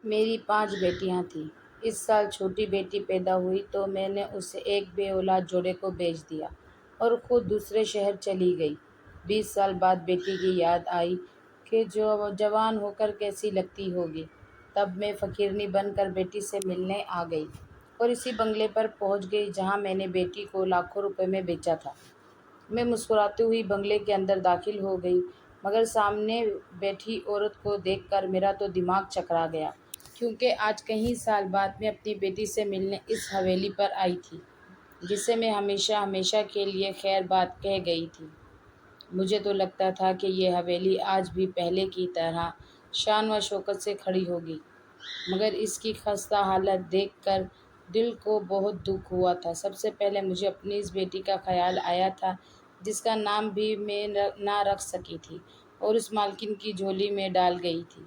میری 5 بیٹیاں تھیں۔ اس سال چھوٹی بیٹی پیدا ہوئی تو میں نے اسے ایک بے اولاد جوڑے کو بیچ دیا اور خود دوسرے شہر چلی گئی۔ 20 سال بعد بیٹی کی یاد آئی کہ جوان ہو کر کیسی لگتی ہوگی۔ تب میں فقیرنی بن کر بیٹی سے ملنے آ گئی اور اسی بنگلے پر پہنچ گئی جہاں میں نے بیٹی کو لاکھوں روپے میں بیچا تھا۔ میں مسکراتی ہوئی بنگلے کے اندر داخل ہو گئی، مگر سامنے بیٹھی عورت کو دیکھ کر میرا تو دماغ چکرا گیا، کیونکہ آج کئی سال بعد میں اپنی بیٹی سے ملنے اس حویلی پر آئی تھی جسے میں ہمیشہ ہمیشہ کے لیے خیر باد کہہ گئی تھی۔ مجھے تو لگتا تھا کہ یہ حویلی آج بھی پہلے کی طرح شان و شوکت سے کھڑی ہوگی، مگر اس کی خستہ حالت دیکھ کر دل کو بہت دکھ ہوا تھا۔ سب سے پہلے مجھے اپنی اس بیٹی کا خیال آیا تھا جس کا نام بھی میں نہ رکھ سکی تھی اور اس مالکن کی جھولی میں ڈال گئی تھی۔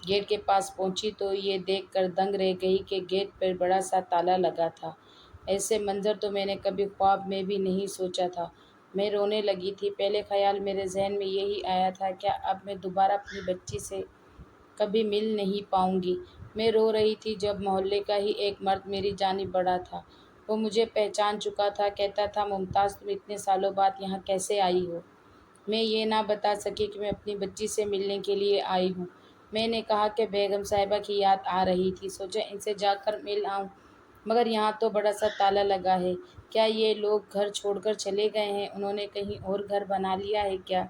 گیٹ کے پاس پہنچی تو یہ دیکھ کر دنگ رہ گئی کہ گیٹ پر بڑا سا تالا لگا تھا۔ ایسے منظر تو میں نے کبھی خواب میں بھی نہیں سوچا تھا۔ میں رونے لگی تھی۔ پہلے خیال میرے ذہن میں یہی آیا تھا، کیا اب میں دوبارہ اپنی بچی سے کبھی مل نہیں پاؤں گی؟ میں رو رہی تھی جب محلے کا ہی ایک مرد میری جانب بڑھا تھا۔ وہ مجھے پہچان چکا تھا۔ کہتا تھا، ممتاز، تم اتنے سالوں بعد یہاں کیسے آئی ہو؟ میں یہ نہ بتا سکی کہ میں اپنی بچی سے ملنے کے لیے آئی ہوں۔ میں نے کہا کہ بیگم صاحبہ کی یاد آ رہی تھی، سوچا ان سے جا کر مل آؤں، مگر یہاں تو بڑا سا تالا لگا ہے۔ کیا یہ لوگ گھر چھوڑ کر چلے گئے ہیں؟ انہوں نے کہیں اور گھر بنا لیا ہے کیا؟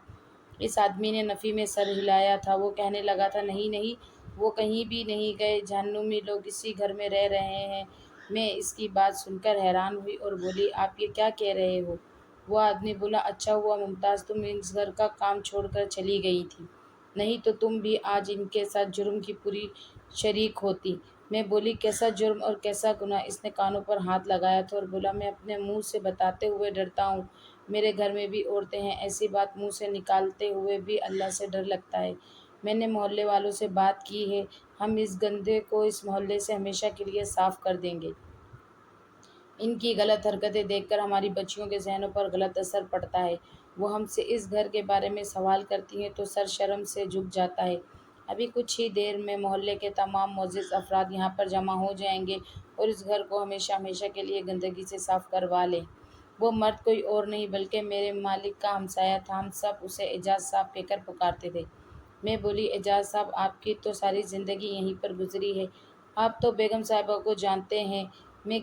اس آدمی نے نفی میں سر ہلایا تھا۔ وہ کہنے لگا تھا، نہیں نہیں، وہ کہیں بھی نہیں گئے، جہنمی لوگ اسی گھر میں رہ رہے ہیں۔ میں اس کی بات سن کر حیران ہوئی اور بولی، آپ یہ کیا کہہ رہے ہو؟ وہ آدمی بولا، اچھا ہوا ممتاز تم اس گھر کا کام چھوڑ کر چلی گئی تھی، نہیں تو تم بھی آج ان کے ساتھ جرم کی پوری شریک ہوتی۔ میں بولی، کیسا جرم اور کیسا گناہ؟ اس نے کانوں پر ہاتھ لگایا تھا اور بولا، میں اپنے منہ سے بتاتے ہوئے ڈرتا ہوں، میرے گھر میں بھی عورتیں ہیں، ایسی بات منہ سے نکالتے ہوئے بھی اللہ سے ڈر لگتا ہے۔ میں نے محلے والوں سے بات کی ہے، ہم اس گندے کو اس محلے سے ہمیشہ کے لیے صاف کر دیں گے۔ ان کی غلط حرکتیں دیکھ کر ہماری بچیوں کے ذہنوں پر غلط اثر پڑتا ہے۔ وہ ہم سے اس گھر کے بارے میں سوال کرتی ہیں تو سر شرم سے جھک جاتا ہے۔ ابھی کچھ ہی دیر میں محلے کے تمام معزز افراد یہاں پر جمع ہو جائیں گے اور اس گھر کو ہمیشہ ہمیشہ کے لیے گندگی سے صاف کروا لیں۔ وہ مرد کوئی اور نہیں بلکہ میرے مالک کا ہمسایہ تھا۔ ہم سب اسے اعجاز صاحب کہہ کر پکارتے تھے۔ میں بولی، اعجاز صاحب، آپ کی تو ساری زندگی یہیں پر گزری ہے، آپ تو بیگم صاحبہ کو جانتے ہیں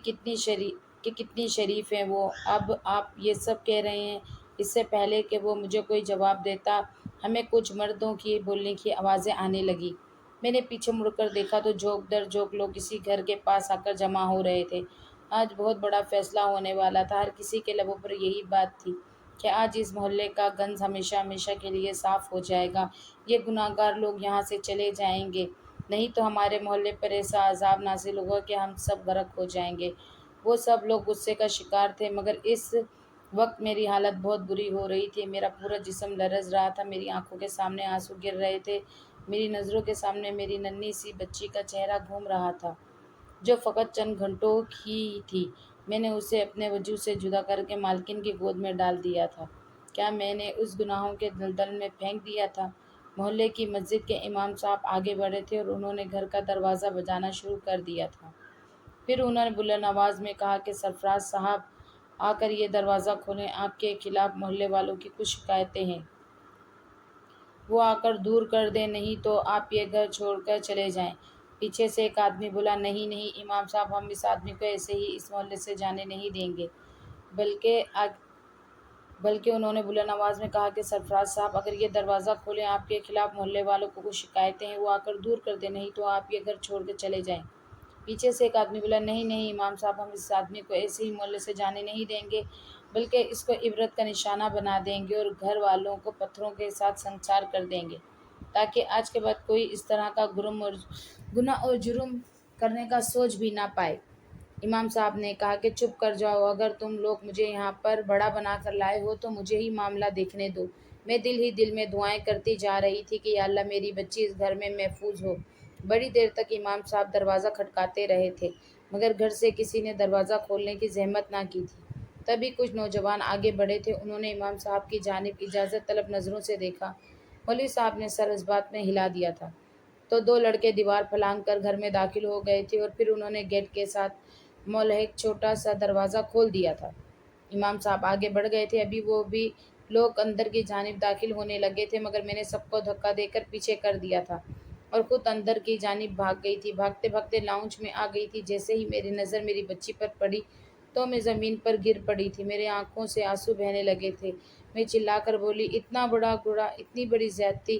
کتنی شریف ہیں وہ، اب آپ یہ سب کہہ رہے ہیں؟ اس سے پہلے کہ وہ مجھے کوئی جواب دیتا، ہمیں کچھ مردوں کی بولنے کی آوازیں آنے لگی۔ میں نے پیچھے مڑ کر دیکھا تو جھوک در جھوک لوگ اسی گھر کے پاس آ کر جمع ہو رہے تھے۔ آج بہت بڑا فیصلہ ہونے والا تھا۔ ہر کسی کے لبوں پر یہی بات تھی کہ آج اس محلے کا گنج ہمیشہ ہمیشہ کے لیے صاف ہو جائے گا، یہ گناہگار لوگ یہاں سے چلے جائیں گے، نہیں تو ہمارے محلے پر ایسا عذاب نازل ہوگا کہ ہم سب غرق ہو جائیں گے۔ وہ سب لوگ غصے کا شکار تھے، مگر اس وقت میری حالت بہت بری ہو رہی تھی۔ میرا پورا جسم لرز رہا تھا، میری آنکھوں کے سامنے آنسو گر رہے تھے، میری نظروں کے سامنے میری ننھی سی بچی کا چہرہ گھوم رہا تھا جو فقط چند گھنٹوں کی تھی۔ میں نے اسے اپنے وجود سے جدا کر کے مالکن کی گود میں ڈال دیا تھا۔ کیا میں نے اس گناہوں کے دلدل میں پھینک دیا تھا؟ محلے کی مسجد کے امام صاحب آگے بڑھے تھے اور انہوں نے گھر کا دروازہ بجانا شروع کر دیا تھا۔ پھر انہوں نے بلند آواز میں کہا کہ سرفراز صاحب آ کر یہ دروازہ کھولیں، آپ کے خلاف محلے والوں کی کچھ شکایتیں ہیں، وہ آ کر دور کر دیں، نہیں تو آپ یہ گھر چھوڑ کر چلے جائیں۔ پیچھے سے ایک آدمی بولا، نہیں نہیں امام صاحب، ہم اس آدمی کو ایسے ہی اس محلے سے جانے نہیں دیں گے۔ بلکہ انہوں نے بلند آواز میں کہا کہ سرفراز صاحب اگر یہ دروازہ کھولیں، آپ کے خلاف محلے والوں کو کچھ شکایتیں ہیں، وہ آ کر دور کر دیں، نہیں تو آپ یہ گھر چھوڑ کے چلے جائیں۔ پیچھے سے ایک آدمی بولا، نہیں نہیں امام صاحب، ہم اس آدمی کو ایسے ہی محلے سے جانے نہیں دیں گے، بلکہ اس کو عبرت کا نشانہ بنا دیں گے اور گھر والوں کو پتھروں کے ساتھ سنگسار کر دیں گے، تاکہ آج کے بعد کوئی اس طرح کا گناہ اور جرم کرنے کا سوچ بھی نہ پائے۔ امام صاحب نے کہا کہ چپ کر جاؤ، اگر تم لوگ مجھے یہاں پر بڑا بنا کر لائے ہو تو مجھے ہی معاملہ دیکھنے دو۔ میں دل ہی دل میں دعائیں کرتی جا رہی تھی کہ یا اللہ میری بچی اس گھر میں محفوظ ہو۔ بڑی دیر تک امام صاحب دروازہ کھٹکاتے رہے تھے، مگر گھر سے کسی نے دروازہ کھولنے کی زحمت نہ کی تھی۔ تبھی کچھ نوجوان آگے بڑھے تھے، انہوں نے امام صاحب کی جانب اجازت طلب نظروں سے دیکھا۔ مولوی صاحب نے سر اس بات میں ہلا دیا تھا۔ تو دو لڑکے دیوار پھلانگ کر گھر میں داخل ہو گئے تھے اور پھر انہوں نے گیٹ کے ساتھ ملحق چھوٹا سا دروازہ کھول دیا تھا۔ امام صاحب آگے بڑھ گئے تھے، ابھی وہ بھی لوگ اندر کی جانب داخل ہونے لگے تھے، مگر میں نے سب کو دھکا دے کر پیچھے کر دیا تھا اور خود اندر کی جانب بھاگ گئی تھی۔ بھاگتے بھاگتے لاؤنج میں آ گئی تھی۔ جیسے ہی میری نظر میری بچی پر پڑی تو میں زمین پر گر پڑی تھی۔ میرے آنکھوں سے آنسو بہنے لگے تھے۔ میں چلا کر بولی، اتنا بڑا گناہ، اتنی بڑی زیادتی!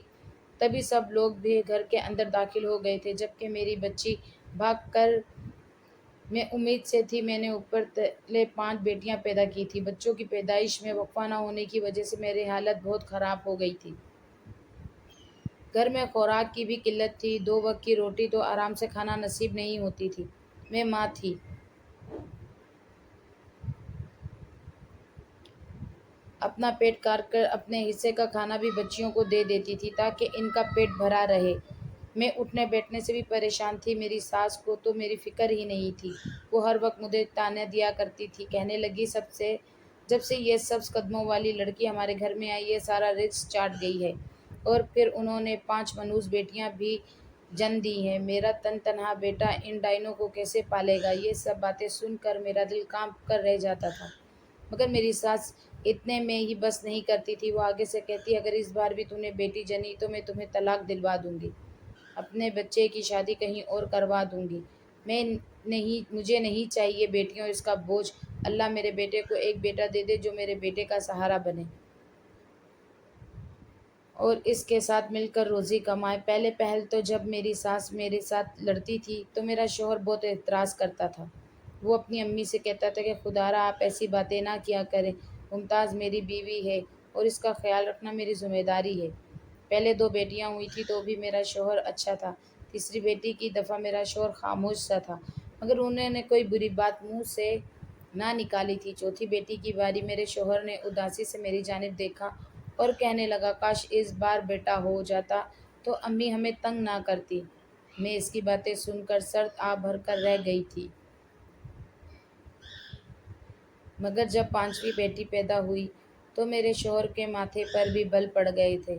تبھی سب لوگ بھی گھر کے اندر داخل ہو گئے تھے، جبکہ میری بچی بھاگ کر میں امید سے تھی۔ میں نے اوپر تلے 5 بیٹیاں پیدا کی تھیں۔ بچوں کی پیدائش میں وقفہ نہ ہونے کی وجہ سے میری حالت بہت خراب ہو گئی تھی۔ گھر میں خوراک کی بھی قلت تھی، 2 وقت کی روٹی تو آرام سے کھانا نصیب نہیں ہوتی تھی۔ میں ماں تھی، اپنا پیٹ کاٹ کر اپنے حصے کا کھانا بھی بچیوں کو دے دیتی تھی تاکہ ان کا پیٹ بھرا رہے۔ میں اٹھنے بیٹھنے سے بھی پریشان تھی۔ میری ساس کو تو میری فکر ہی نہیں تھی، وہ ہر وقت مجھے طعنے دیا کرتی تھی، کہنے لگی جب سے یہ سبز قدموں والی لڑکی ہمارے گھر میں آئی ہے سارا رزق چاٹ گئی ہے، اور پھر انہوں نے 5 منحوس بیٹیاں بھی جن دی ہیں، میرا تنہا بیٹا ان ڈائنوں کو کیسے پالے گا؟ یہ سب باتیں سن کر میرا دل کانپ کر رہ جاتا تھا، مگر میری ساس اتنے میں ہی بس نہیں کرتی تھی۔ وہ آگے سے کہتی، اگر اس بار بھی تم نے بیٹی جنی تو میں تمہیں طلاق دلوا دوں گی، اپنے بچے کی شادی کہیں اور کروا دوں گی۔ مجھے نہیں چاہیے بیٹیوں اس کا بوجھ، اللہ میرے بیٹے کو ایک بیٹا دے دے جو میرے بیٹے کا سہارا بنے اور اس کے ساتھ مل کر روزی کمائے۔ پہل تو جب میری ساس میرے ساتھ لڑتی تھی تو میرا شوہر بہت اعتراض کرتا تھا۔ وہ اپنی امی سے کہتا تھا کہ خدارا آپ ایسی باتیں نہ کیا کریں، ممتاز میری بیوی ہے اور اس کا خیال رکھنا میری ذمہ داری ہے۔ پہلے 2 بیٹیاں ہوئی تھیں تو بھی میرا شوہر اچھا تھا، تیسری بیٹی کی دفعہ میرا شوہر خاموش سا تھا، مگر انہوں نے کوئی بری بات منہ سے نہ نکالی تھی۔ چوتھی بیٹی کی باری میرے شوہر نے اداسی سے میری جانب دیکھا اور کہنے لگا، کاش اس بار بیٹا ہو جاتا تو امی ہمیں تنگ نہ کرتی۔ میں اس کی باتیں سن کر سرد آہ بھر کر رہ گئی تھی، مگر جب 5ویں بیٹی پیدا ہوئی تو میرے شوہر کے ماتھے پر بھی بل پڑ گئے تھے۔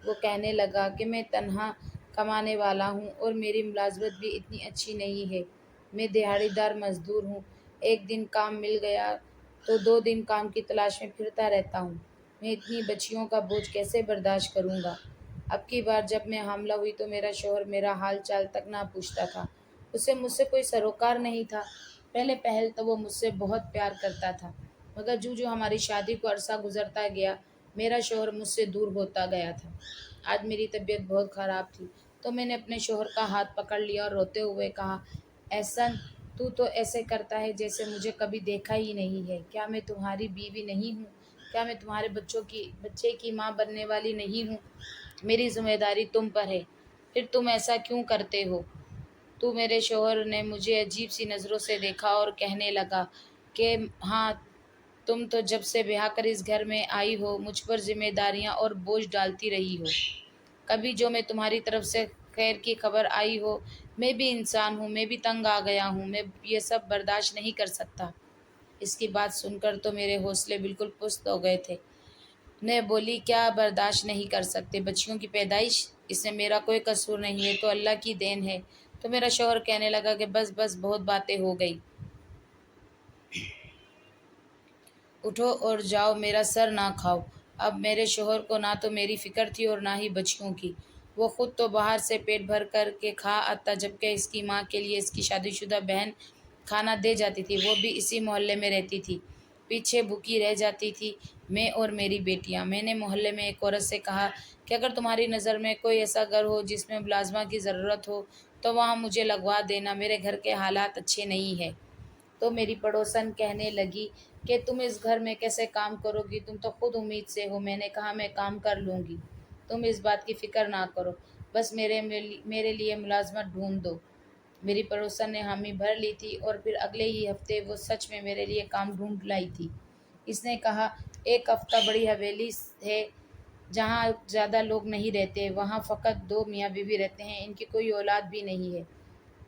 وہ کہنے لگا کہ میں تنہا کمانے والا ہوں اور میری ملازمت بھی اتنی اچھی نہیں ہے، میں دہاڑی دار مزدور ہوں، ایک دن کام مل گیا تو 2 دن کام کی تلاش میں پھرتا رہتا ہوں، میں اتنی بچیوں کا بوجھ کیسے برداشت کروں گا؟ اب کی بار جب میں حاملہ ہوئی تو میرا شوہر میرا حال چال تک نہ پوچھتا تھا، اسے مجھ سے کوئی سروکار نہیں تھا۔ پہل تو وہ مجھ سے بہت پیار کرتا تھا، مگر جو ہماری شادی کو عرصہ گزرتا گیا میرا شوہر مجھ سے دور ہوتا گیا تھا۔ آج میری طبیعت بہت خراب تھی تو میں نے اپنے شوہر کا ہاتھ پکڑ لیا اور روتے ہوئے کہا، احسن تو ایسے کرتا ہے جیسے مجھے کبھی دیکھا ہی نہیں ہے، کیا میں تمہاری بیوی نہیں ہوں؟ کیا میں تمہارے بچے کی ماں بننے والی نہیں ہوں؟ میری ذمہ داری تم پر ہے، پھر تم ایسا کیوں کرتے ہو؟ تو میرے شوہر نے مجھے عجیب سی نظروں سے دیکھا اور کہنے لگا کہ ہاں، تم تو جب سے بیاہ کر اس گھر میں آئی ہو مجھ پر ذمہ داریاں اور بوجھ ڈالتی رہی ہو، کبھی جو میں تمہاری طرف سے خیر کی خبر آئی ہو، میں بھی انسان ہوں، میں بھی تنگ آ گیا ہوں، میں یہ سب برداشت نہیں کر سکتا۔ اس کی بات سن کر تو میرے حوصلے بالکل پست ہو گئے تھے۔ میں بولی، کیا برداشت نہیں کر سکتے؟ بچیوں کی پیدائش، اس میں میرا کوئی قصور نہیں ہے، تو اللہ کی دین ہے۔ تو میرا شوہر کہنے لگا کہ بس بہت باتیں ہو گئی، اٹھو اور جاؤ، میرا سر نہ کھاؤ۔ اب میرے شوہر کو نہ تو میری فکر تھی اور نہ ہی بچیوں کی، وہ خود تو باہر سے پیٹ بھر کر کے کھا آتا، جبکہ اس کی ماں کے لیے اس کی شادی شدہ بہن کھانا دے جاتی تھی، وہ بھی اسی محلے میں رہتی تھی، پیچھے بھوکی رہ جاتی تھی میں اور میری بیٹیاں۔ میں نے محلے میں ایک عورت سے کہا کہ اگر تمہاری نظر میں کوئی ایسا گھر ہو جس میں ملازمہ کی ضرورت ہو تو وہاں مجھے لگوا دینا، میرے گھر کے حالات اچھے نہیں ہیں۔ تو میری پڑوسن کہنے لگی کہ تم اس گھر میں کیسے کام کرو گی، تم تو خود امید سے ہو۔ میں نے کہا، میں کام کر لوں گی، تم اس بات کی فکر نہ کرو، بس میرے لیے ملازمت ڈھونڈ دو۔ میری پڑوسن نے حامی بھر لی تھی اور پھر اگلے ہی ہفتے وہ سچ میں میرے لیے کام ڈھونڈ لائی تھی۔ اس نے کہا، ایک ہفتہ بڑی حویلی ہے جہاں زیادہ لوگ نہیں رہتے، وہاں فقط 2 میاں بیوی رہتے ہیں، ان کی کوئی اولاد بھی نہیں ہے،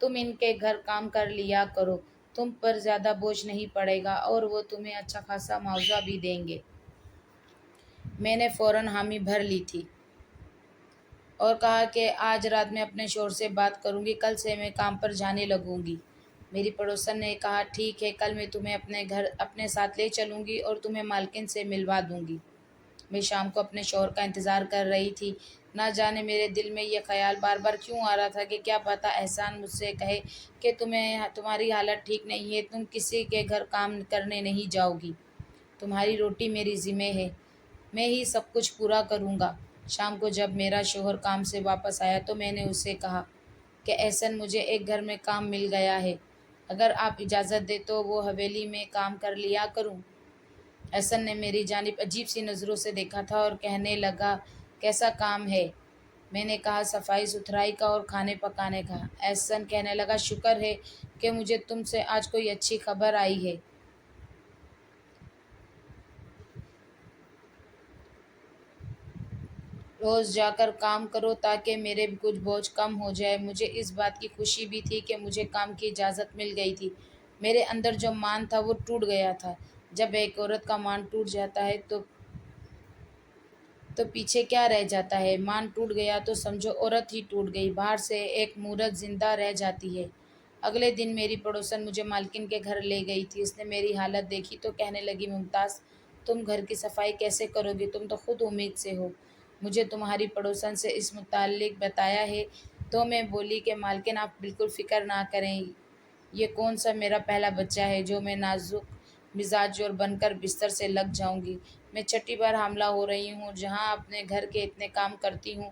تم ان کے گھر کام کر لیا کرو، تم پر زیادہ بوجھ نہیں پڑے گا اور وہ تمہیں اچھا خاصا معاوضہ بھی دیں گے۔ میں نے فوراً حامی بھر لی تھی۔ اور کہا کہ آج رات میں اپنے شوہر سے بات کروں گی، کل سے میں کام پر جانے لگوں گی۔ میری پڑوسن نے کہا ٹھیک ہے، کل میں تمہیں اپنے گھر اپنے ساتھ لے چلوں گی اور تمہیں مالکن سے ملوا دوں گی۔ میں شام کو اپنے شوہر کا انتظار کر رہی تھی۔ نہ جانے میرے دل میں یہ خیال بار بار کیوں آ رہا تھا کہ کیا پتہ احسان مجھ سے کہے کہ تمہاری حالت ٹھیک نہیں ہے، تم کسی کے گھر کام کرنے نہیں جاؤ گی، تمہاری روٹی میری ذمہ ہے، میں ہی سب کچھ پورا کروں گا۔ شام کو جب میرا شوہر کام سے واپس آیا تو میں نے اسے کہا کہ احسن مجھے ایک گھر میں کام مل گیا ہے، اگر آپ اجازت دیں تو وہ حویلی میں کام کر لیا کروں۔ احسن نے میری جانب عجیب سی نظروں سے دیکھا تھا اور کہنے لگا کیسا کام ہے؟ میں نے کہا صفائی ستھرائی کا اور کھانے پکانے کا۔ احسن کہنے لگا شکر ہے کہ مجھے تم سے آج کوئی اچھی خبر آئی ہے، روز جا کر کام کرو تاکہ میرے بھی کچھ بوجھ کم ہو جائے۔ مجھے اس بات کی خوشی بھی تھی کہ مجھے کام کی اجازت مل گئی تھی۔ میرے اندر جو مان تھا وہ ٹوٹ گیا تھا۔ جب ایک عورت کا مان ٹوٹ جاتا ہے تو پیچھے کیا رہ جاتا ہے؟ مان ٹوٹ گیا تو سمجھو عورت ہی ٹوٹ گئی، باہر سے ایک مورت زندہ رہ جاتی ہے۔ اگلے دن میری پڑوسن مجھے مالکن کے گھر لے گئی تھی۔ اس نے میری حالت دیکھی تو کہنے لگی ممتاز تم گھر کی صفائی کیسے کرو گی؟ تم تو خود امید سے ہو۔ مجھے تمہاری پڑوسن سے اس متعلق بتایا ہے تو میں بولی کہ مالکن آپ بالکل فکر نہ کریں، یہ کون سا میرا پہلا بچہ ہے جو میں نازک مزاج اور بن کر بستر سے لگ جاؤں گی۔ میں چھٹی بار حاملہ ہو رہی ہوں، جہاں اپنے گھر کے اتنے کام کرتی ہوں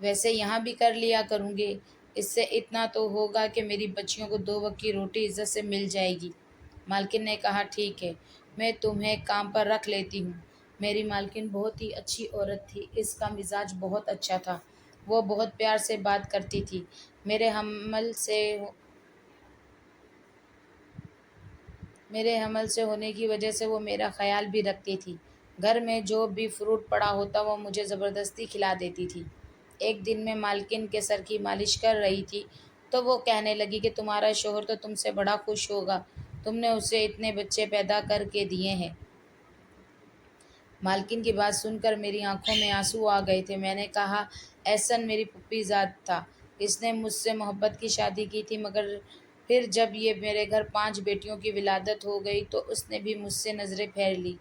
ویسے یہاں بھی کر لیا کروں گی۔ اس سے اتنا تو ہوگا کہ میری بچیوں کو 2 وقت کی روٹی عزت سے مل جائے گی۔ مالکن نے کہا ٹھیک ہے، میں تمہیں کام پر رکھ لیتی ہوں۔ میری مالکن بہت ہی اچھی عورت تھی، اس کا مزاج بہت اچھا تھا، وہ بہت پیار سے بات کرتی تھی۔ میرے حمل سے ہونے کی وجہ سے وہ میرا خیال بھی رکھتی تھی۔ گھر میں جو بھی فروٹ پڑا ہوتا وہ مجھے زبردستی کھلا دیتی تھی۔ ایک دن میں مالکن کے سر کی مالش کر رہی تھی تو وہ کہنے لگی کہ تمہارا شوہر تو تم سے بڑا خوش ہوگا، تم نے اسے اتنے بچے پیدا کر کے دیے ہیں۔ مالکن کی بات سن کر میری آنکھوں میں آنسو آ گئے تھے۔ میں نے کہا احسن میری پھوپھی زاد تھا، اس نے مجھ سے محبت کی شادی کی تھی، مگر پھر جب یہ میرے گھر 5 بیٹیوں کی ولادت ہو گئی تو اس نے بھی مجھ سے نظریں پھیر لی،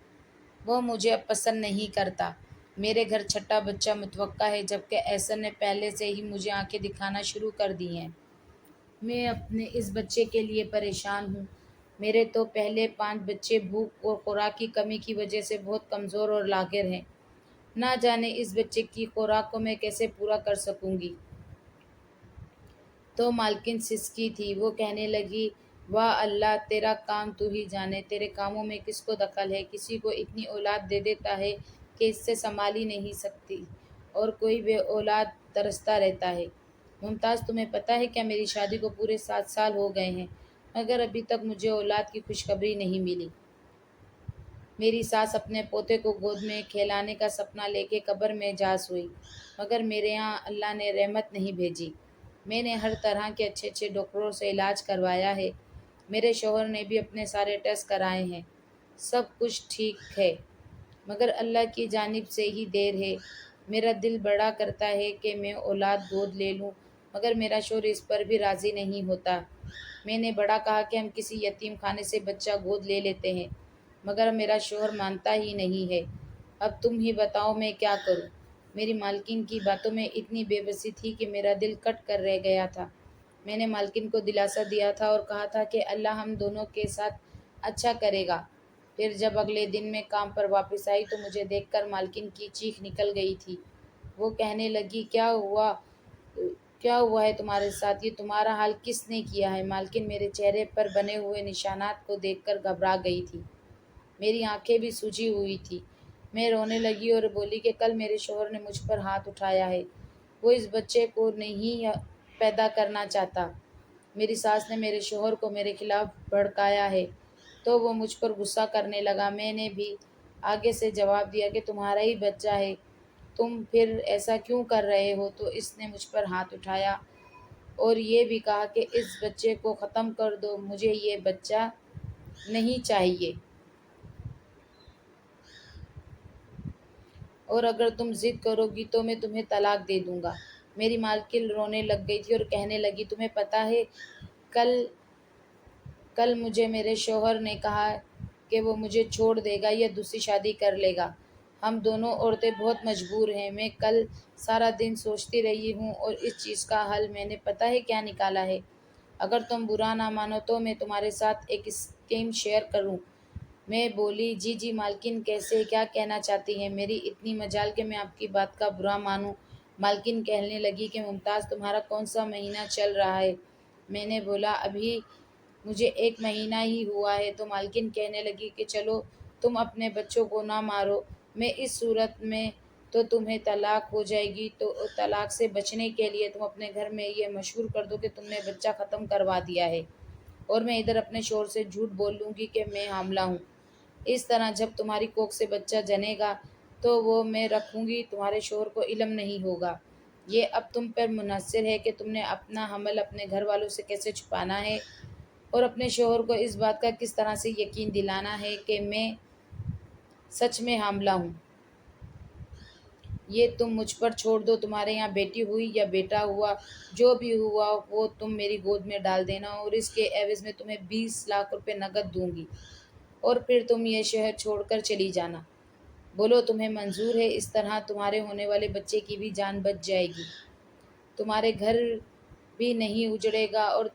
وہ مجھے اب پسند نہیں کرتا۔ میرے گھر چھٹا بچہ متوقع ہے، جبکہ احسن نے پہلے سے ہی مجھے آنکھیں دکھانا شروع کر دی ہیں۔ میں اپنے اس بچے کے لیے پریشان ہوں۔ میرے تو پہلے 5 بچے بھوک اور خوراک کی کمی کی وجہ سے بہت کمزور اور لاغر ہیں، نہ جانے اس بچے کی خوراک کو میں کیسے پورا کر سکوں گی۔ تو مالکن سسکی تھی، وہ کہنے لگی واہ اللہ، تیرا کام تو ہی جانے، تیرے کاموں میں کس کو دخل ہے؟ کسی کو اتنی اولاد دے دیتا ہے کہ اس سے سنبھال ہی نہیں سکتی اور کوئی بے اولاد ترستا رہتا ہے۔ ممتاز تمہیں پتہ ہے کیا، میری شادی کو پورے 7 سال ہو گئے ہیں مگر ابھی تک مجھے اولاد کی خوشخبری نہیں ملی۔ میری ساس اپنے پوتے کو گود میں کھلانے کا سپنا لے کے قبر میں جا سوئی، مگر میرے یہاں اللہ نے رحمت نہیں بھیجی۔ میں نے ہر طرح کے اچھے اچھے ڈاکٹروں سے علاج کروایا ہے، میرے شوہر نے بھی اپنے سارے ٹیسٹ کرائے ہیں، سب کچھ ٹھیک ہے، مگر اللہ کی جانب سے ہی دیر ہے۔ میرا دل بڑا کرتا ہے کہ میں اولاد گود لے لوں، مگر میرا شوہر اس پر بھی راضی نہیں ہوتا۔ میں نے بڑا کہا کہ ہم کسی یتیم خانے سے بچہ گود لے لیتے ہیں، مگر میرا شوہر مانتا ہی نہیں ہے۔ اب تم ہی بتاؤ میں کیا کروں؟ میری مالکن کی باتوں میں اتنی بے بسی تھی کہ میرا دل کٹ کر رہ گیا تھا۔ میں نے مالکن کو دلاسا دیا تھا اور کہا تھا کہ اللہ ہم دونوں کے ساتھ اچھا کرے گا۔ پھر جب اگلے دن میں کام پر واپس آئی تو مجھے دیکھ کر مالکن کی چیخ نکل گئی تھی۔ وہ کہنے لگی کیا ہوا ہے تمہارے ساتھ؟ یہ تمہارا حال کس نے کیا ہے؟ مالکن میرے چہرے پر بنے ہوئے نشانات کو دیکھ کر گھبرا گئی تھی، میری آنکھیں بھی سوجی ہوئی تھی۔ میں رونے لگی اور بولی کہ کل میرے شوہر نے مجھ پر ہاتھ اٹھایا ہے، وہ اس بچے کو نہیں پیدا کرنا چاہتا۔ میری ساس نے میرے شوہر کو میرے خلاف بھڑکایا ہے تو وہ مجھ پر غصہ کرنے لگا۔ میں نے بھی آگے سے جواب دیا کہ تمہارا ہی بچہ ہے، تم پھر ایسا کیوں کر رہے ہو؟ تو اس نے مجھ پر ہاتھ اٹھایا اور یہ بھی کہا کہ اس بچے کو ختم کر دو، مجھے یہ بچہ نہیں چاہیے۔ اور اگر تم ضد کرو گی تو میں تمہیں طلاق دے دوں گا۔ میری مالکن رونے لگ گئی تھی اور کہنے لگی، تمہیں پتہ ہے کل کل مجھے میرے شوہر نے کہا کہ وہ مجھے چھوڑ دے گا یا دوسری شادی کر لے گا۔ ہم دونوں عورتیں بہت مجبور ہیں۔ میں کل سارا دن سوچتی رہی ہوں اور اس چیز کا حل میں نے پتہ ہے کیا نکالا ہے۔ اگر تم برا نہ مانو تو میں تمہارے ساتھ ایک اسکیم شیئر کروں۔ میں بولی، جی جی مالکن، کیسے، کیا کہنا چاہتی ہیں؟ میری اتنی مجال کہ میں آپ کی بات کا برا مانوں۔ مالکن کہنے لگی کہ ممتاز، تمہارا کون سا مہینہ چل رہا ہے؟ میں نے بولا، ابھی مجھے 1 مہینہ ہی ہوا ہے۔ تو مالکن کہنے لگی کہ چلو تم اپنے بچوں کو نہ مارو، میں اس صورت میں تو تمہیں طلاق ہو جائے گی، تو طلاق سے بچنے کے لیے تم اپنے گھر میں یہ مشہور کر دو کہ تم نے بچہ ختم کروا دیا ہے، اور میں ادھر اپنے شوہر سے جھوٹ بول لوں گی کہ میں حاملہ ہوں۔ اس طرح جب تمہاری کوکھ سے بچہ جنے گا تو وہ میں رکھوں گی، تمہارے شوہر کو علم نہیں ہوگا۔ یہ اب تم پر منحصر ہے کہ تم نے اپنا حمل اپنے گھر والوں سے کیسے چھپانا ہے، اور اپنے شوہر کو اس بات کا کس طرح سے یقین دلانا ہے کہ میں سچ میں حاملہ ہوں۔ یہ تم مجھ پر چھوڑ دو، تمہارے یہاں بیٹی ہوئی یا بیٹا ہوا، جو بھی ہوا وہ تم میری گود میں ڈال دینا، اور اس کے عوض میں تمہیں 20 لاکھ روپے نقد دوں گی، اور پھر تم یہ شہر چھوڑ کر چلی جانا۔ بولو تمہیں منظور ہے؟ اس طرح تمہارے ہونے والے بچے کی بھی جان بچ جائے گی، تمہارے گھر بھی نہیں اجڑے گا، اور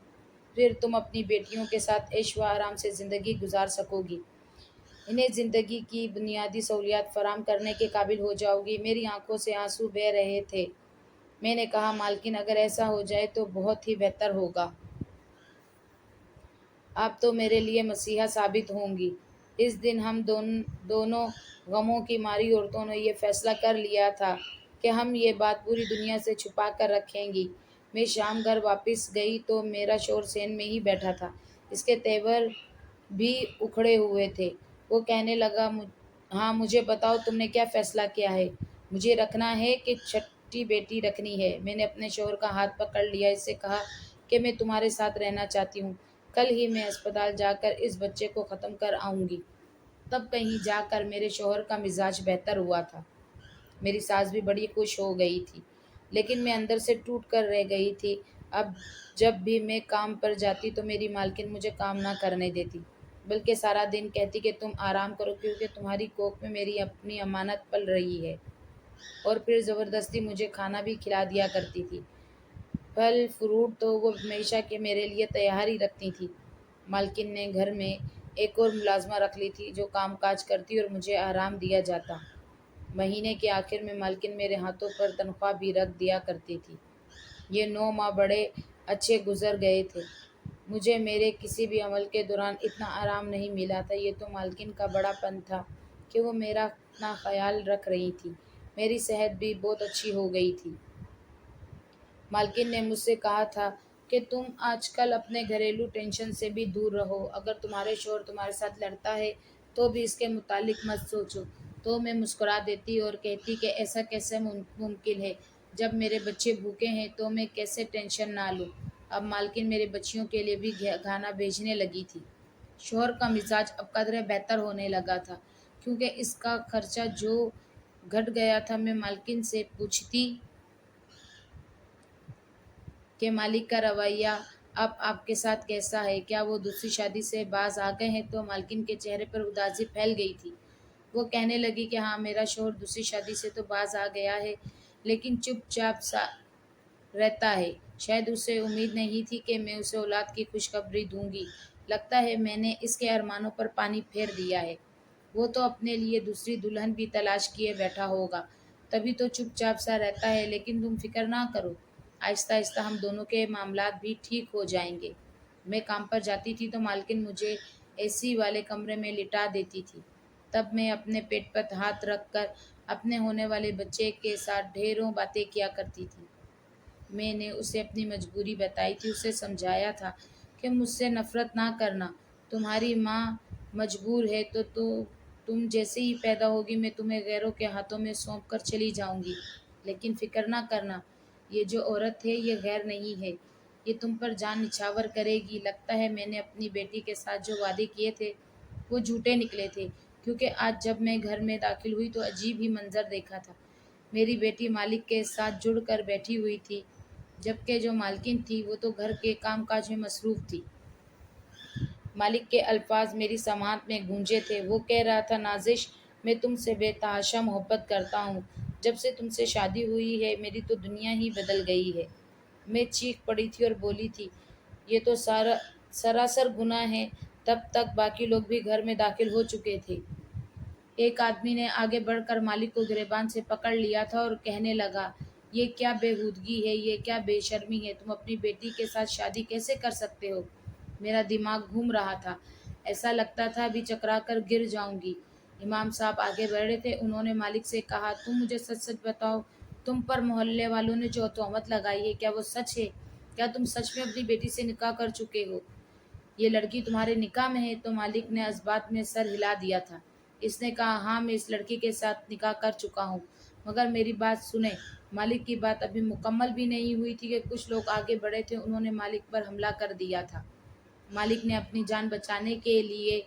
پھر تم اپنی بیٹیوں کے ساتھ عیش و آرام سے زندگی گزار سکو گی، انہیں زندگی کی بنیادی سہولیات فراہم کرنے کے قابل ہو جاؤ گی۔ میری آنکھوں سے آنسو بہہ رہے تھے۔ میں نے کہا، مالکن اگر ایسا ہو جائے تو بہت ہی بہتر ہوگا، آپ تو میرے لیے مسیحا ثابت ہوں گی۔ اس دن ہم دونوں غموں کی ماری عورتوں نے یہ فیصلہ کر لیا تھا کہ ہم یہ بات پوری دنیا سے چھپا کر رکھیں گی۔ میں شام گھر واپس گئی تو میرا شوہر صحن میں ہی بیٹھا تھا، اس کے تیور بھی اکھڑے ہوئے تھے۔ وہ کہنے لگا، ہاں مجھے بتاؤ تم نے کیا فیصلہ کیا ہے؟ مجھے رکھنا ہے کہ چھٹی بیٹی رکھنی ہے؟ میں نے اپنے شوہر کا ہاتھ پکڑ لیا، اس سے کہا کہ میں تمہارے ساتھ رہنا چاہتی ہوں، کل ہی میں اسپتال جا کر اس بچے کو ختم کر آؤں گی۔ تب کہیں جا کر میرے شوہر کا مزاج بہتر ہوا تھا، میری ساس بھی بڑی خوش ہو گئی تھی، لیکن میں اندر سے ٹوٹ کر رہ گئی تھی۔ اب جب بھی میں کام پر جاتی تو میری مالکن مجھے کام نہ کرنے دیتی، بلکہ سارا دن کہتی کہ تم آرام کرو، کیونکہ تمہاری کوکھ میں میری اپنی امانت پل رہی ہے، اور پھر زبردستی مجھے کھانا بھی کھلا دیا کرتی تھی۔ پھل فروٹ تو وہ ہمیشہ کے میرے لیے تیار ہی رکھتی تھی۔ مالکن نے گھر میں ایک اور ملازمہ رکھ لی تھی جو کام کاج کرتی اور مجھے آرام دیا جاتا۔ مہینے کے آخر میں مالکن میرے ہاتھوں پر تنخواہ بھی رکھ دیا کرتی تھی۔ یہ 9 ماہ بڑے اچھے گزر گئے تھے۔ مجھے میرے کسی بھی عمل کے دوران اتنا آرام نہیں ملا تھا۔ یہ تو مالکن کا بڑا پن تھا کہ وہ میرا اتنا خیال رکھ رہی تھی۔ میری صحت بھی بہت اچھی ہو گئی تھی۔ مالکن نے مجھ سے کہا تھا کہ تم آج کل اپنے گھریلو ٹینشن سے بھی دور رہو، اگر تمہارے شوہر تمہارے ساتھ لڑتا ہے تو بھی اس کے متعلق مت سوچو۔ تو میں مسکرا دیتی اور کہتی کہ ایسا کیسے ممکن ہے؟ جب میرے بچے بھوکے ہیں تو میں کیسے ٹینشن نہ لوں؟ اب مالکن میرے بچیوں کے لیے بھی کھانا بھیجنے لگی تھی۔ شوہر کا مزاج اب قدرے بہتر ہونے لگا تھا، کیونکہ اس کا خرچہ جو گھٹ گیا تھا۔ میں مالکن سے پوچھتی کہ مالک کا رویہ اب آپ کے ساتھ کیسا ہے؟ کیا وہ دوسری شادی سے باز آ گئے ہیں؟ تو مالکن کے چہرے پر اداسی پھیل گئی تھی۔ وہ کہنے لگی کہ ہاں، میرا شوہر دوسری شادی سے تو باز آ گیا ہے، لیکن چپ چاپ سا رہتا ہے۔ شاید اسے امید نہیں تھی کہ میں اسے اولاد کی خوشخبری دوں گی۔ لگتا ہے میں نے اس کے ارمانوں پر پانی پھیر دیا ہے۔ وہ تو اپنے لیے دوسری دلہن بھی تلاش کیے بیٹھا ہوگا، تبھی تو چپ چاپ سا رہتا ہے۔ لیکن تم فکر نہ کرو، آہستہ آہستہ ہم دونوں کے معاملات بھی ٹھیک ہو جائیں گے۔ میں کام پر جاتی تھی تو مالکن مجھے اے سی والے کمرے میں لٹا دیتی تھی۔ تب میں اپنے پیٹ پر ہاتھ رکھ کر اپنے ہونے والے بچے کے ساتھ ڈھیروں باتیں کیا کرتی تھی۔ میں نے اسے اپنی مجبوری بتائی تھی، اسے سمجھایا تھا کہ مجھ سے نفرت نہ کرنا، تمہاری ماں مجبور ہے تو تم جیسے ہی پیدا ہوگی میں تمہیں غیروں کے ہاتھوں میں سونپ کر چلی جاؤں گی، لیکن فکر نہ کرنا، یہ جو عورت ہے یہ غیر نہیں ہے، یہ تم پر جان نچھاور کرے گی۔ لگتا ہے میں نے اپنی بیٹی کے ساتھ جو وعدے کیے تھے وہ جھوٹے نکلے تھے، کیونکہ آج جب میں گھر میں داخل ہوئی تو عجیب ہی منظر دیکھا تھا۔ میری بیٹی مالک کے ساتھ جڑ کر بیٹھی ہوئی تھی، جبکہ جو مالکن تھی وہ تو گھر کے کام کاج میں مصروف تھی۔ مالک کے الفاظ میری سماعت میں گونجے تھے۔ وہ کہہ رہا تھا، نازش، میں تم سے بے تحاشا محبت کرتا ہوں۔ جب سے تم سے شادی ہوئی ہے میری تو دنیا ہی بدل گئی ہے۔ میں چیخ پڑی تھی اور بولی تھی، یہ تو سراسر گناہ ہے۔ تب تک باقی لوگ بھی گھر میں داخل ہو چکے تھے۔ ایک آدمی نے آگے بڑھ کر مالک کو گریبان سے پکڑ لیا تھا اور کہنے لگا، یہ کیا بےہودگی ہے، یہ کیا بے شرمی ہے، تم اپنی بیٹی کے ساتھ شادی کیسے کر سکتے ہو؟ میرا دماغ گھوم رہا تھا، ایسا لگتا تھا ابھی چکرا کر گر جاؤں گی۔ امام صاحب آگے بڑھے تھے، انہوں نے مالک سے کہا، تم مجھے سچ سچ بتاؤ، تم پر محلے والوں نے جو تہمت لگائی ہے کیا وہ سچ ہے؟ کیا تم سچ میں اپنی بیٹی سے نکاح کر چکے ہو؟ یہ لڑکی تمہارے نکاح میں ہے؟ تو مالک نے اس بات میں سر ہلا دیا تھا۔ اس نے کہا، ہاں میں اس لڑکی کے ساتھ نکاح کر چکا ہوں، مگر میری بات سنیں۔ مالک کی بات ابھی مکمل بھی نہیں ہوئی تھی کہ کچھ لوگ آگے بڑھے تھے، انہوں نے مالک پر حملہ کر دیا تھا۔ مالک نے اپنی جان بچانے کے لیے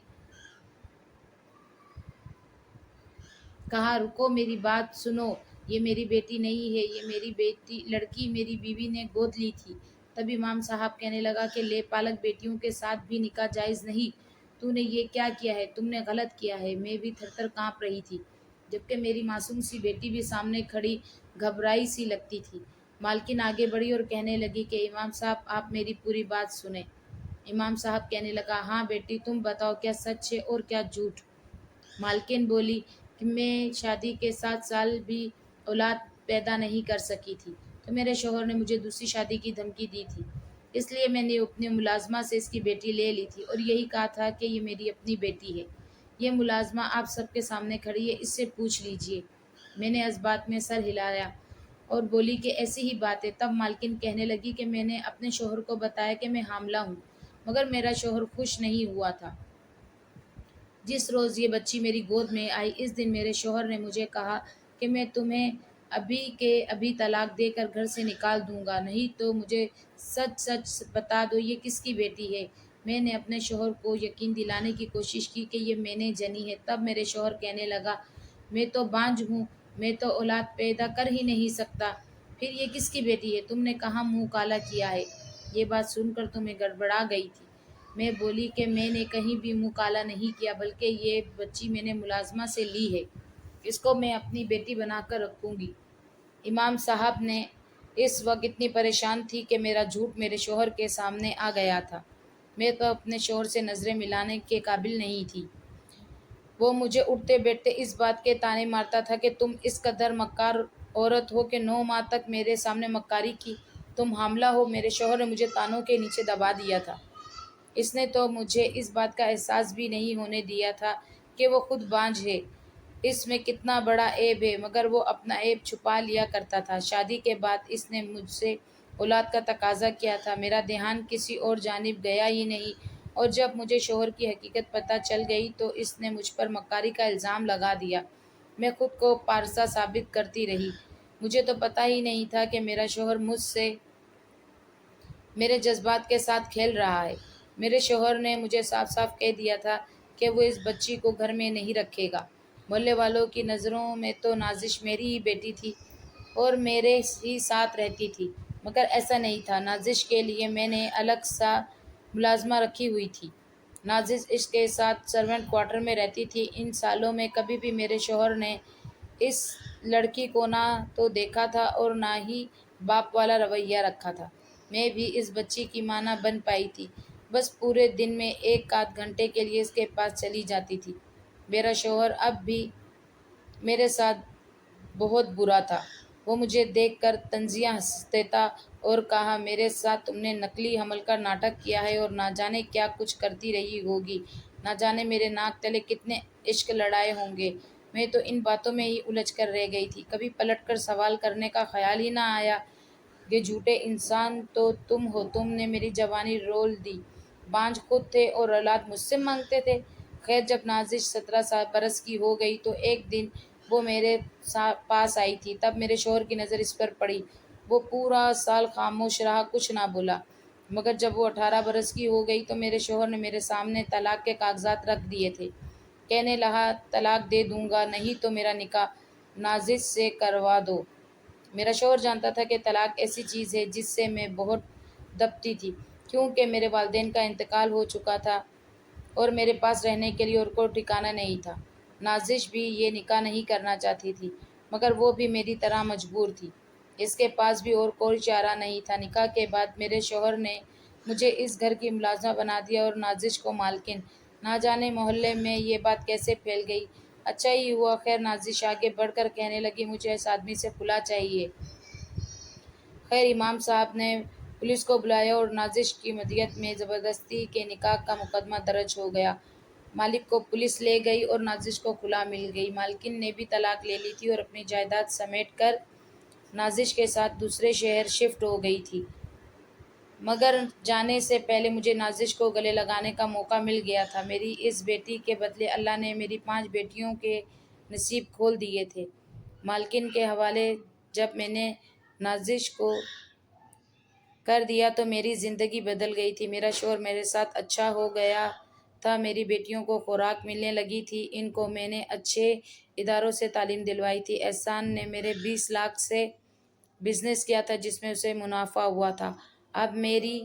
کہا، رکو میری بات سنو، یہ میری بیٹی نہیں ہے، یہ میری لڑکی میری بیوی نے گود لی تھی۔ تب امام صاحب کہنے لگا کہ لے پالک بیٹیوں کے ساتھ بھی نکاح جائز نہیں، تو نے یہ کیا کیا ہے، تم نے غلط کیا ہے۔ میں بھی تھر تھر کانپ رہی تھی، جبکہ میری معصوم سی بیٹی بھی سامنے کھڑی گھبرائی سی لگتی تھی۔ مالکن آگے بڑھی اور کہنے لگی کہ امام صاحب آپ میری پوری بات سنیں۔ امام صاحب کہنے لگا، ہاں بیٹی تم بتاؤ کیا سچ ہے اور کیا جھوٹ؟ مالکن بولی کہ میں شادی کے 7 سال بھی اولاد پیدا نہیں کر سکی تھی، تو میرے شوہر نے مجھے دوسری شادی کی دھمکی دی تھی، اس لیے میں نے اپنے ملازمہ سے اس کی بیٹی لے لی تھی اور یہی کہا تھا کہ یہ میری اپنی بیٹی ہے۔ یہ ملازمہ آپ سب کے سامنے کھڑی ہے، اس سے پوچھ لیجئے۔ میں نے اس بات میں سر ہلایا اور بولی کہ ایسی ہی بات ہے۔ تب مالکن کہنے لگی کہ میں نے اپنے شوہر کو بتایا کہ میں حاملہ ہوں، مگر میرا شوہر خوش نہیں ہوا تھا۔ جس روز یہ بچی میری گود میں آئی، اس دن میرے شوہر نے مجھے کہا کہ میں تمہیں ابھی کے ابھی طلاق دے کر گھر سے نکال دوں گا، نہیں تو مجھے سچ سچ بتا دو یہ کس کی بیٹی ہے۔ میں نے اپنے شوہر کو یقین دلانے کی کوشش کی کہ یہ میں نے جنی ہے۔ تب میرے شوہر کہنے لگا، میں تو بانجھ ہوں، میں تو اولاد پیدا کر ہی نہیں سکتا، پھر یہ کس کی بیٹی ہے؟ تم نے کہاں منہ کالا کیا ہے؟ یہ بات سن کر تو میں گڑبڑا گئی تھی۔ میں بولی کہ میں نے کہیں بھی منہ کالا نہیں کیا، بلکہ یہ بچی میں نے ملازمہ سے لی ہے، اس کو میں اپنی بیٹی بنا کر رکھوں گی۔ امام صاحب نے اس وقت اتنی پریشان تھی کہ میرا جھوٹ میرے شوہر کے سامنے آ گیا تھا۔ میں تو اپنے شوہر سے نظریں ملانے کے قابل نہیں تھی۔ وہ مجھے اٹھتے بیٹھتے اس بات کے طعنے مارتا تھا کہ تم اس قدر مکار عورت ہو کہ 9 ماہ تک میرے سامنے مکاری کی، تم حاملہ ہو۔ میرے شوہر نے مجھے طعنوں کے نیچے دبا دیا تھا۔ اس نے تو مجھے اس بات کا احساس بھی نہیں ہونے دیا تھا کہ وہ خود بانجھ ہے، اس میں کتنا بڑا عیب ہے، مگر وہ اپنا عیب چھپا لیا کرتا تھا۔ شادی کے بعد اس نے مجھ سے اولاد کا تقاضا کیا تھا، میرا دھیان کسی اور جانب گیا ہی نہیں، اور جب مجھے شوہر کی حقیقت پتہ چل گئی تو اس نے مجھ پر مکاری کا الزام لگا دیا۔ میں خود کو پارسا ثابت کرتی رہی۔ مجھے تو پتہ ہی نہیں تھا کہ میرا شوہر مجھ سے میرے جذبات کے ساتھ کھیل رہا ہے۔ میرے شوہر نے مجھے صاف صاف کہہ دیا تھا کہ وہ اس بچی کو گھر میں نہیں رکھے گا۔ محلے والوں کی نظروں میں تو نازش میری ہی بیٹی تھی اور میرے ہی ساتھ رہتی تھی، مگر ایسا نہیں تھا۔ نازش کے لیے میں نے الگ سا ملازمہ رکھی ہوئی تھی۔ نازش اس کے ساتھ سرونٹ کوارٹر میں رہتی تھی۔ ان سالوں میں کبھی بھی میرے شوہر نے اس لڑکی کو نہ تو دیکھا تھا اور نہ ہی باپ والا رویہ رکھا تھا۔ میں بھی اس بچی کی ماں نہ بن پائی تھی، بس پورے دن میں 1 آدھ گھنٹے کے لیے اس کے پاس چلی جاتی تھی۔ میرا شوہر اب بھی میرے ساتھ بہت برا تھا۔ وہ مجھے دیکھ کر طنزیہ ہنس دیتا اور کہا، میرے ساتھ تم نے نقلی حمل کا ناٹک کیا ہے اور نہ جانے کیا کچھ کرتی رہی ہوگی، نہ جانے میرے ناک تلے کتنے عشق لڑائے ہوں گے۔ میں تو ان باتوں میں ہی الجھ کر رہ گئی تھی، کبھی پلٹ کر سوال کرنے کا خیال ہی نہ آیا۔ یہ جھوٹے انسان تو تم ہو، تم نے میری جوانی رول دی، بانجھ خود تھے اور اولاد مجھ سے مانگتے تھے۔ خیر جب نازش 17 برس کی ہو گئی تو ایک دن وہ میرے پاس آئی تھی، تب میرے شوہر کی نظر اس پر پڑی۔ وہ پورا سال خاموش رہا، کچھ نہ بولا، مگر جب وہ 18 برس کی ہو گئی تو میرے شوہر نے میرے سامنے طلاق کے کاغذات رکھ دیے تھے۔ کہنے لگا طلاق دے دوں گا، نہیں تو میرا نکاح نازش سے کروا دو۔ میرا شوہر جانتا تھا کہ طلاق ایسی چیز ہے جس سے میں بہت دبتی تھی، کیونکہ میرے والدین کا انتقال ہو چکا تھا اور میرے پاس رہنے کے لیے اور کوئی ٹھکانہ نہیں تھا۔ نازش بھی یہ نکاح نہیں کرنا چاہتی تھی، مگر وہ بھی میری طرح مجبور تھی۔ اس کے پاس بھی اور کوئی چارہ نہیں تھا۔ نکاح کے بعد میرے شوہر نے مجھے اس گھر کی ملازمہ بنا دیا اور نازش کو مالکن۔ نہ جانے محلے میں یہ بات کیسے پھیل گئی۔ اچھا ہی ہوا، خیر۔ نازش آگے بڑھ کر کہنے لگی، مجھے اس آدمی سے کھلا چاہیے۔ خیر، امام صاحب نے پولیس کو بلایا اور نازش کی مدیت میں زبردستی کے نکاح کا مقدمہ درج ہو گیا۔ مالک کو پولیس لے گئی اور نازش کو کھلا مل گئی۔ مالکن نے بھی طلاق لے لی تھی اور اپنی جائیداد سمیٹ کر نازش کے ساتھ دوسرے شہر شفٹ ہو گئی تھی، مگر جانے سے پہلے مجھے نازش کو گلے لگانے کا موقع مل گیا تھا۔ میری اس بیٹی کے بدلے اللہ نے میری 5 بیٹیوں کے نصیب کھول دیے تھے۔ مالکن کے حوالے جب میں نے نازش کو کر دیا تو میری زندگی بدل گئی تھی۔ میرا شوہر میرے ساتھ اچھا ہو گیا تھا، میری بیٹیوں کو خوراک ملنے لگی تھی، ان کو میں نے اچھے اداروں سے تعلیم دلوائی تھی۔ احسان نے میرے 20 لاکھ سے بزنس کیا تھا جس میں اسے منافع ہوا تھا۔ اب میری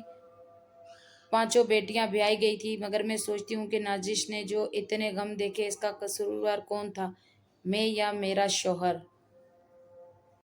5 بیٹیاں بیائی گئی تھی، مگر میں سوچتی ہوں کہ نازش نے جو اتنے غم دیکھے اس کا قصوروار کون تھا، میں یا میرا شوہر؟